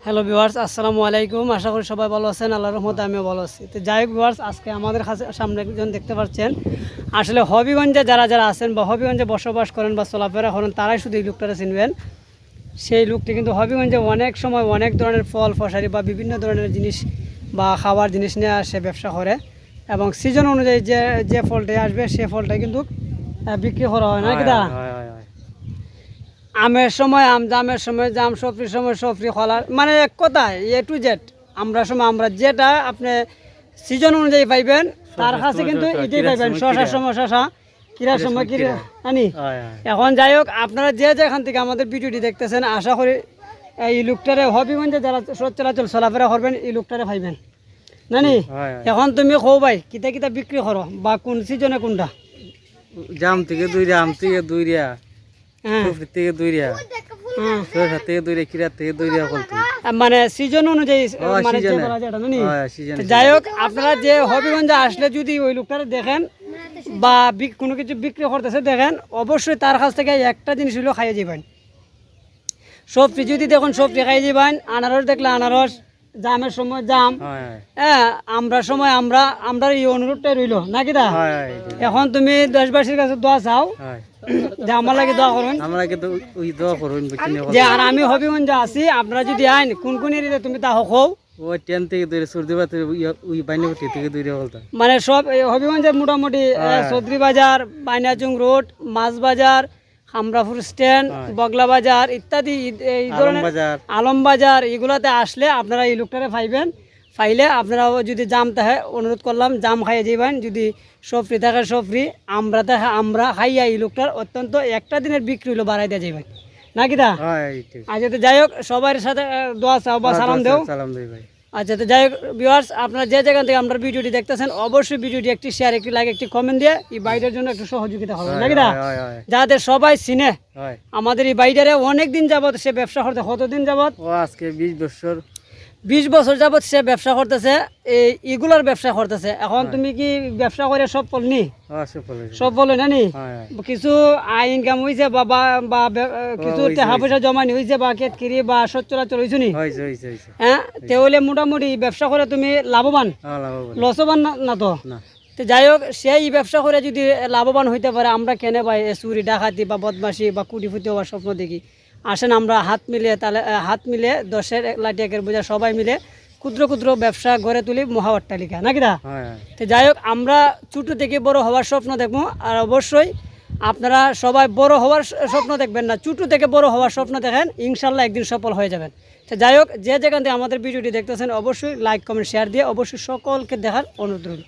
Hello viewers, আসসালামু আলাইকুম। আশা করি সবাই ভালো আছেন। আল্লাহর রহমতে আমিও ভালো আছি। তো যাই হোক ভিউয়ার্স, আজকে আমাদের সামনে একজন দেখতে পাচ্ছেন, আসলে হবিগঞ্জে যারা যারা আছেন বা হবিগঞ্জে বসবাস করেন বা চলাফেরা করেন তারাই শুধু এই লোকটারে চিনবেন। সেই লোকটি কিন্তু হবিগঞ্জে অনেক সময় অনেক ধরনের ফল ফসারি বা বিভিন্ন ধরনের জিনিস বা খাবার জিনিস নিয়ে সে ব্যবসা করে এবং সিজন অনুযায়ী যে যে ফলটাই আসবে সে ফলটাই কিন্তু বিক্রি করা হয় না কিনা। আমের সময় আম, জামের সময় জাম, সফরির সময় সফরি, খলার মানে এক কথায় টু জেড আমরা সময় আমরা যেটা আপনি সিজন অনুযায়ী পাইবেন তার কাছে কিন্তু এটাই পাইবেন। শশার সময় শশা, কিরার সময় কিরা আনি। এখন যাই হোক, আপনারা যে যেখান থেকে আমাদের ভিডিওটি দেখতেছেন, আশা করি এই লুকটারে হবিগঞ্জে যারা চলাচল চলাফেরা করবেন এই লুকটারে পাইবেন নানি। এখন তুমি খো ভাই কিতা কিতা বিক্রি করো বা কোন সিজনে কোনটা? জাম থেকে দুইরা, আম থেকে দুইরা, থেকে দুইরা, শসা থেকে দুইরা, কিরা থেকে দুইরা বলতো, মানে সিজন অনুযায়ী মানে যে বলা যায় এটা নানি। যাই হোক, আপনারা যে হবিগঞ্জে আসলে যদি ওই লোকটারে দেখেন বা কোনো কিছু বিক্রি করতেছে দেখেন, অবশ্যই তার কাছ থেকে একটা জিনিস হলেও খাইয়ে যাবেন। সবজি যদি দেখুন সবজি খাইয়ে যাবেন, আনারস দেখলে আনারস, জামের সময় জাম, হ্যাঁ আমরা সময় আমরা এই অনুরোধটাই রইল নাকি দা। এখন তুমি দেশবাসীর কাছে দোয়া চাও যে আমার লাগে দোয়া করুন, যে আর আমি হবিগঞ্জে আছি, আপনারা যদি আইন কোন কোন এরিয়াতে তুমি তা হোক ওই ট্রেন থেকে দূরে সর্দি বাতে ওই বাইনাপটি থেকে দূরে বলতো, মানে সব হবিগঞ্জের মোটামুটি চৌধুরী বাজার, বাইনাচুং রোড, মাছ বাজার, খামরাপুর স্ট্যান্ড, বগলা বাজার ইত্যাদি এই ধরনের আলম বাজার, এগুলাতে আসলে আপনারা এই লোকটারে পাইবেন। পাইলে আপনারা যদি জাম থাকে অনুরোধ করলাম জাম খাইয়ে যাবেন, যদি সফরি থাকে সফরি, আমরা থাকে আমরা খাইয়া এই লোকটার অত্যন্ত একটা দিনের বিক্রি হলো বাড়াই দেওয়া যাবেন নাকি দা। আচ্ছা, তো যাই হোক সবার সাথে দোয়া চাও বা সালাম দেও। আচ্ছা, তো যাই হোক ভিউয়ার্স, আপনারা যে জায়গা থেকে আমরা ভিডিওটি দেখতেছেন অবশ্যই ভিডিওটি একটি শেয়ার, একটি লাইক, একটি কমেন্ট দিয়ে এই বাইরের জন্য একটু সহযোগিতা হবে নাকি দা, যাদের সবাই চিনে। আমাদের এই বাইরে অনেক দিন যাবত সে ব্যবসা করতে, কতদিন যাবত? আজকে 20 বছর যাবত সে ব্যবসা করতেছে, এই এগুলার ব্যবসা করতেছে। এখন তুমি কি ব্যবসা করে সব পড়নি? সব বলে নানি, কিছু আয় ইনকাম হয়েছে বা কিছু টাকা পয়সা জমানি হয়েছে বা কেটকিরি বা সচ্চরাচর হয়েছে নি? হ্যাঁ, তাহলে মোটামুটি ব্যবসা করে তুমি লাভবান, লসবান না তো। যাই হোক, সেই ব্যবসা করে যদি লাভবান হইতে পারে, আমরা কেনে ভাই চুরি ডাকাতি বা বদমাশি বা কুটিফুটি হওয়ার স্বপ্ন দেখি? আসেন আমরা হাত মিলে 10-এর লাঠি 1-এর বোঝা সবাই মিলে ক্ষুদ্র ক্ষুদ্র ব্যবসা গড়ে তুলি মহাঅট্টালিকা নাকি দা। তো যাই হোক, আমরা ছোট থেকে বড় হওয়ার স্বপ্ন দেখবো, আর অবশ্যই আপনারা সবাই বড় হওয়ার স্বপ্ন দেখবেন না, ছোট থেকে বড় হওয়ার স্বপ্ন দেখেন, ইনশাল্লাহ একদিন সফল হয়ে যাবেন। তো যাই হোক, যে যেখান থেকে আমাদের ভিডিওটি দেখতেছেন অবশ্যই লাইক কমেন্ট শেয়ার দিয়ে অবশ্যই সকলকে দেখার অনুরোধ রইল।